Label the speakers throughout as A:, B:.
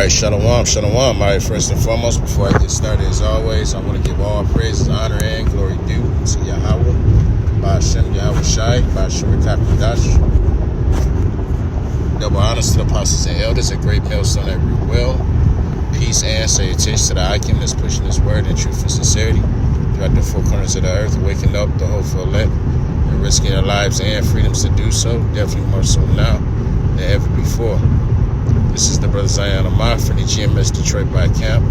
A: Alright, shalom, shalom. Alright, first and foremost, before I get started, as always, I want to give all praises, honor, and glory due to Yahweh, Ba'ashem, Yahweh Shai, Ba'ashem, Kakadash. Double honors to the apostles and elders, a great millstone that root well. Peace and salutation to the Icon that's pushing his word in truth and sincerity throughout the four corners of the earth, waking up the hopeful elect and risking their lives and freedoms to do so, definitely more so now than ever before. This is the Brother Zion Amar from the GMS Detroit by Camp.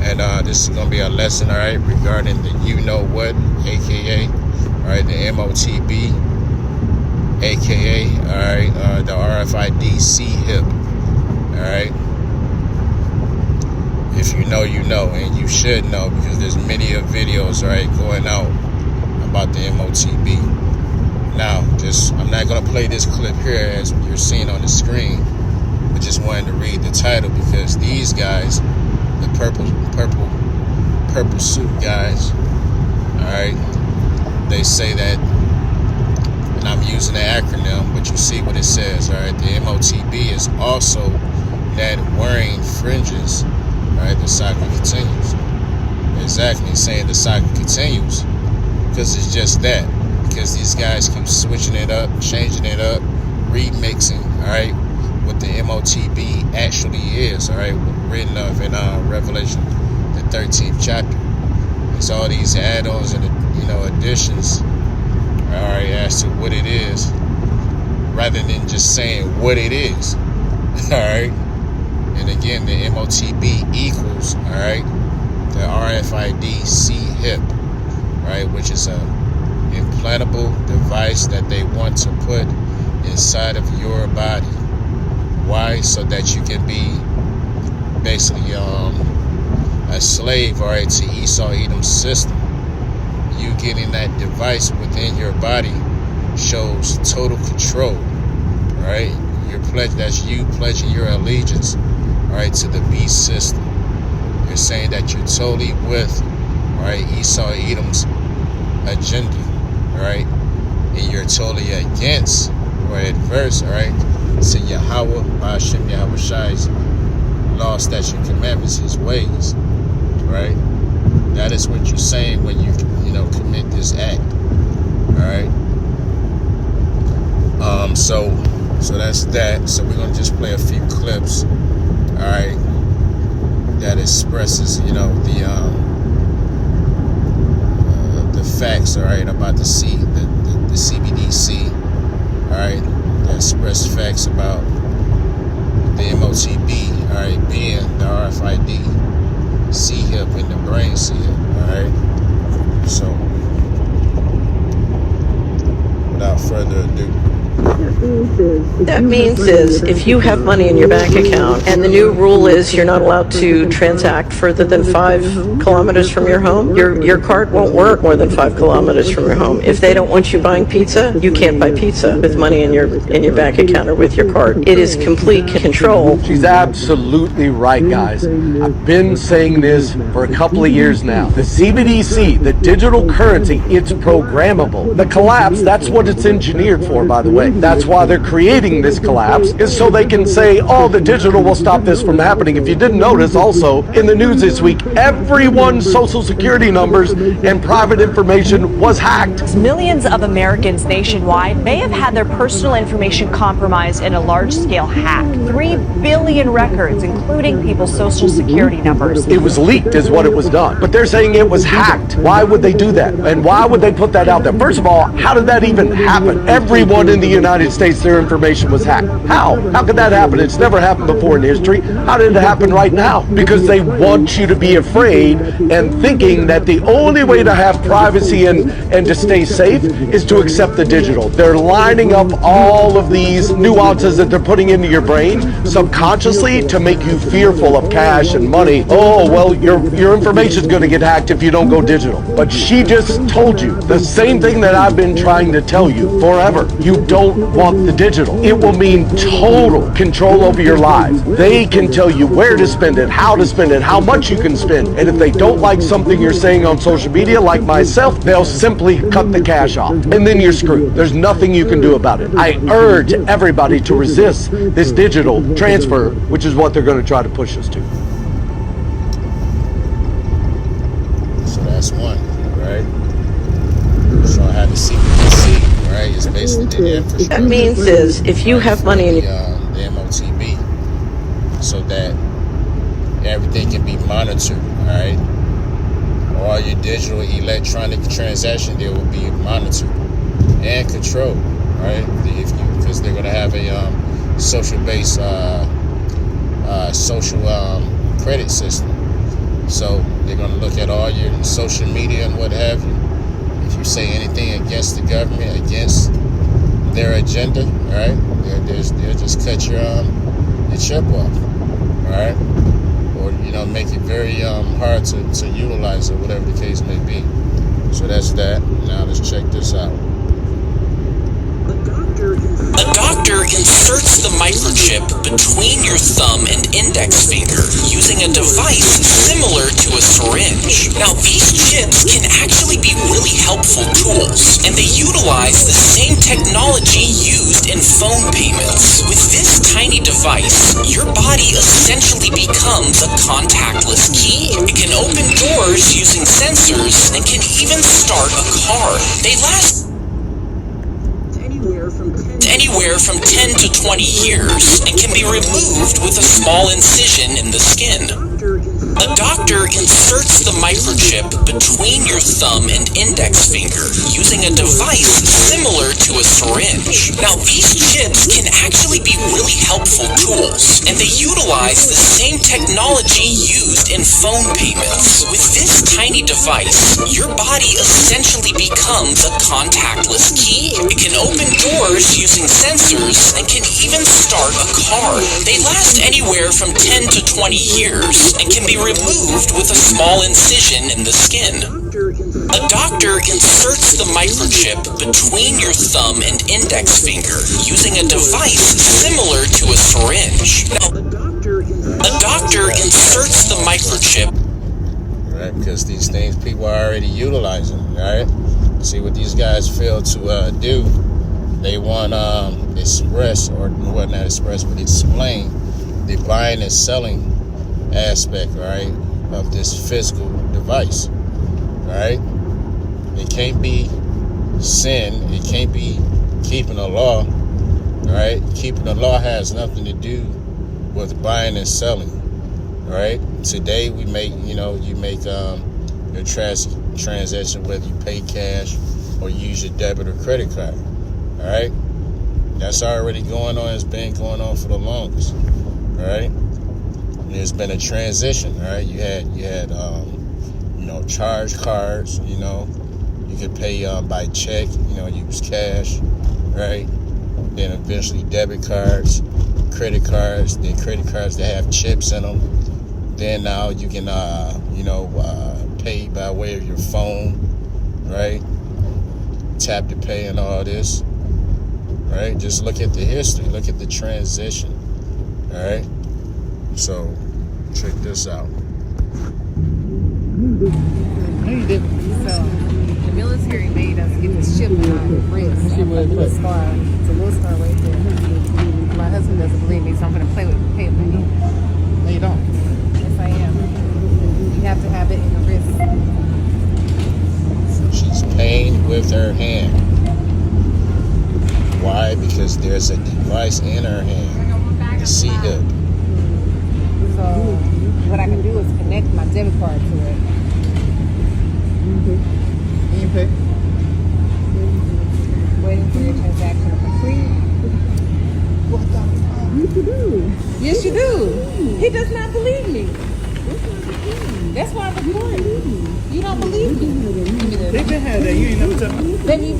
A: And this is going to be a lesson, all right, regarding the you-know-what, a.k.a., all right, the MOTB, a.k.a., all right, the RFID C-HIP, all right. If you know, you know, and you should know because there's many of videos, all right, going out about the MOTB. Now, I'm not going to play this clip here as you're seeing on the screen. I just wanted to read the title because these guys, the purple suit guys, all right, they say that, and I'm using the acronym, but you see what it says, all right. The MOTB is also that wearing fringes, all right. The saga continues. Exactly, saying the saga continues because it's just that. Because these guys keep switching it up, changing it up, remixing, all right, what the MOTB actually is, all right, written of in Revelation, the 13th chapter. It's all these add-ons and, additions, all right, as to what it is, rather than just saying what it is, all right. And again, the MOTB equals, all right, the RFID C-HIP, right, which is a implantable device that they want to put inside of your body. Why? So that you can be basically a slave, all right, to Esau Edom's system. You getting that device within your body shows total control, right? That's you pledging your allegiance, all right, to the beast system. You're saying that you're totally with, all right, Esau Edom's agenda, all right, and you're totally against or adverse, all right, to Yahweh, Ba'ashem, Yahweh Shai's law, statute, commandments, his ways, right? That is what you're saying when you commit this act, all right? So that's that. So we're gonna just play a few clips, all right, that expresses, the facts, all right, about the CBDC, all right, that express facts about the MOTB, all right, being the RFID C-HIP and the brain C-HIP, all right. So, without further ado.
B: That means is if you have money in your bank account and the new rule is you're not allowed to transact further than 5 kilometers from your home, your card won't work more than 5 kilometers from your home. If they don't want you buying pizza, you can't buy pizza with money in your bank account or with your card. It is complete control.
C: She's absolutely right, guys. I've been saying this for a couple of years now. The CBDC, the digital currency, it's programmable. The collapse, that's what it's engineered for, by the way. That's why they're creating this collapse, is so they can say, oh, the digital will stop this from happening. If you didn't notice, also, in the news this week, everyone's social security numbers and private information was hacked.
D: Millions of Americans nationwide may have had their personal information compromised in a large-scale hack. 3 billion records, including people's social security numbers.
C: It was leaked is what it was done. But they're saying it was hacked. Why would they do that? And why would they put that out there? First of all, how did that even happen? Everyone in the United States, their information was hacked. How? How could that happen? It's never happened before in history. How did it happen right now? Because they want you to be afraid and thinking that the only way to have privacy and to stay safe is to accept the digital. They're lining up all of these nuances that they're putting into your brain subconsciously to make you fearful of cash and money. Oh, well, your information is going to get hacked if you don't go digital. But she just told you the same thing that I've been trying to tell you forever. You don't want the digital. it will mean total control over your lives. They can tell you where to spend it, how to spend it, how much you can spend. And if they don't like something you're saying on social media, like myself, they'll simply cut the cash off. And then you're screwed. There's nothing you can do about it. I urge everybody to resist this digital transfer, which is what they're going to try to push us to.
A: So that's one, right? So I had to see what you see, right? It's basically the infrastructure.
B: That means is if you have money in
A: the MOTB, so that everything can be monitored, all right? All your digital electronic transactions there will be monitored and controlled, right? Because they're going to have a social-based social credit system. So they're going to look at all your social media and what have you. If you say anything against the government, against their agenda, right? They'll just cut your chip off, right? Or make it very hard to utilize it, whatever the case may be. So that's that. Now let's check this out.
E: A doctor inserts the microchip between your thumb and index finger using a device similar to a syringe. Now, these chips can actually be really helpful tools, and they utilize the same technology used in phone payments. With this tiny device, your body essentially becomes a contactless key. It can open doors using sensors and can even start a car. They last anywhere from 10 to 20 years and can be removed with a small incision in the skin. A doctor inserts the microchip between your thumb and index finger using a device similar to a syringe. Now, these chips can actually be really helpful tools, and they utilize the same technology used in phone payments. With this tiny device, your body essentially becomes a contactless key. It can open doors using sensors and can even start a car. They last anywhere from 10 to 20 years and can be removed with a small incision in the skin. A doctor inserts the microchip between your thumb and index finger using a device similar to a syringe. Now, a doctor inserts the microchip.
A: Right, because these things people are already utilizing, right? See what these guys fail to do. They want express, or well, not express, but explain the buying and selling aspect, right, of this physical device, right? It can't be sin. It can't be keeping the law, right? Keeping the law has nothing to do with buying and selling, right? Today we make, you make your transaction whether you pay cash or use your debit or credit card, all right? That's already going on. It's been going on for the longest, all right? There's been a transition, right? You had charge cards, you could pay by check, use cash, right? Then eventually debit cards, credit cards, then credit cards that have chips in them. Then now you can, pay by way of your phone, right? Tap to pay and all this, right? Just look at the history, look at the transition, all right? So, check this out.
F: No, you didn't. So, the military made us get this chip in our wrist. A little scar. It's a little scar right there. My husband doesn't believe me, so I'm going to pay with my hand. No, you don't. Yes, I am. You have to have it in the wrist.
A: She's paying with her hand. Why? Because there's a device in her hand, the C-hip.
F: So what I can do is connect my debit card to it. Can you pay? Waiting for your transaction to complete. Yes, you do. Yes, you do. He does not believe me. That's why I'm recording. You don't believe me.
G: They've been had that. You ain't never told me.
F: Then you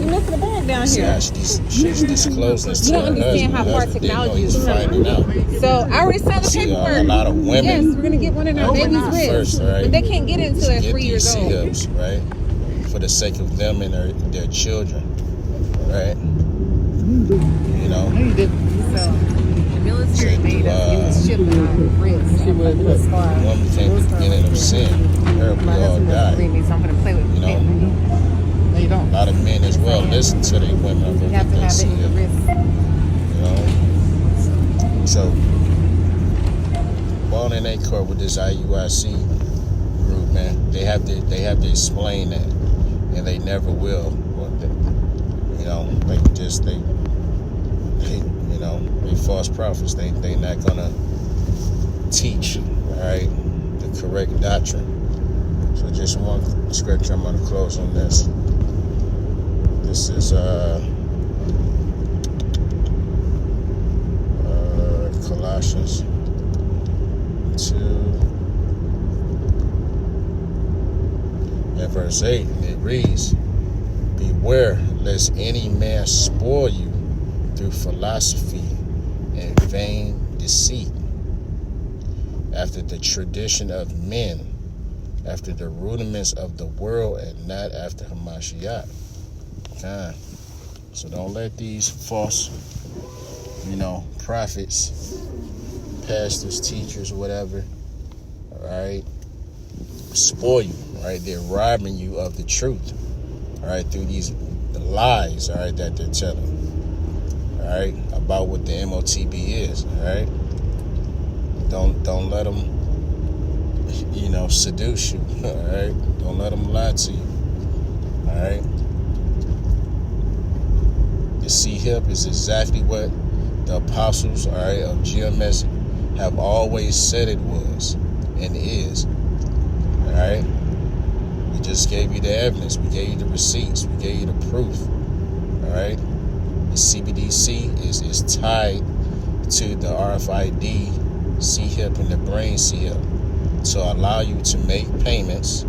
F: missed the bag down here.
A: She's disclosing this to
F: You don't
A: her
F: understand how far
A: husband.
F: technology
A: He's
F: is.
A: finding out.
F: So I already signed the
A: See,
F: paperwork.
A: a lot of women.
F: Yes, we're gonna get one in our baby's wrist.
A: First, right?
F: But they can't get it until they're
A: Get
F: 3 years
A: these
F: old.
A: C-hubs, right? For the sake of them and their children, right? You know,
G: No, you didn't.
F: So the military
A: Said
F: made
A: to,
F: us get this chip in our wrist.
G: She would,
F: The scar.
A: woman became the beginning of sin. Her, we
F: My
A: all
F: husband doesn't believe
A: died.
F: me, so I'm gonna play with
A: You know,
G: No, you
A: a
G: don't.
A: lot of men as well listen to their women. I'm
F: You
A: gonna
F: have
A: get
F: to
A: that
F: have it in your
A: CL.
F: wrist.
A: You know, so ball in their court with this IUIC group, man. They have to explain that, and they never will. You know, they false prophets. They not gonna teach, all right, the correct doctrine. So just one scripture. I'm gonna close on this. This is Colossians 2 and verse 8, and it reads, "Beware lest any man spoil you through philosophy and vain deceit, after the tradition of men, after the rudiments of the world, and not after Hamashiach." Okay. So don't let these false, prophets, pastors, teachers, whatever, all right, spoil you, all right? They're robbing you of the truth, all right, through these lies, all right, that they're telling, all right, about what the MOTB is, all right? Don't let them, seduce you, all right? Don't let them lie to you, all right? The C-hip is exactly what the apostles, all right, of GMS have always said it was and is, all right? We just gave you the evidence. We gave you the receipts. We gave you the proof, all right? The CBDC is tied to the RFID C-hip and the brain C-hip to allow you to make payments,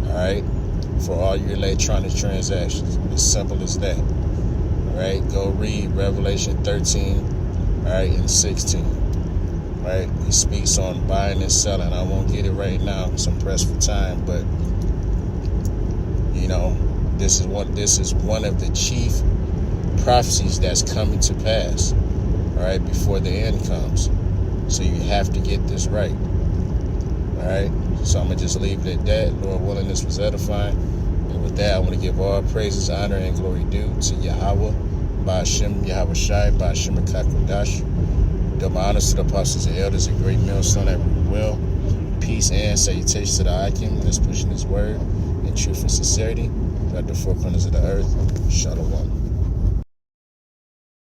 A: all right, for all your electronic transactions. As simple as that. All right, go read Revelation 13, all right, and 16. Right, he speaks on buying and selling. I won't get it right now because I'm pressed for time, but this is one of the chief prophecies that's coming to pass, all right, before the end comes. So you have to get this right. All right, so I'm gonna just leave it at that. Lord willing, this was edifying. And with that, I want to give all praises, honor, and glory due to Yahweh, Ba'ashem, Yahweh Shai, Ba'ashem, and Kakodash. Double honors to the apostles and elders, a great millstone that we will. Peace and salutations to the Akim that's pushing his word in truth and sincerity throughout the four corners of the earth. Shalom.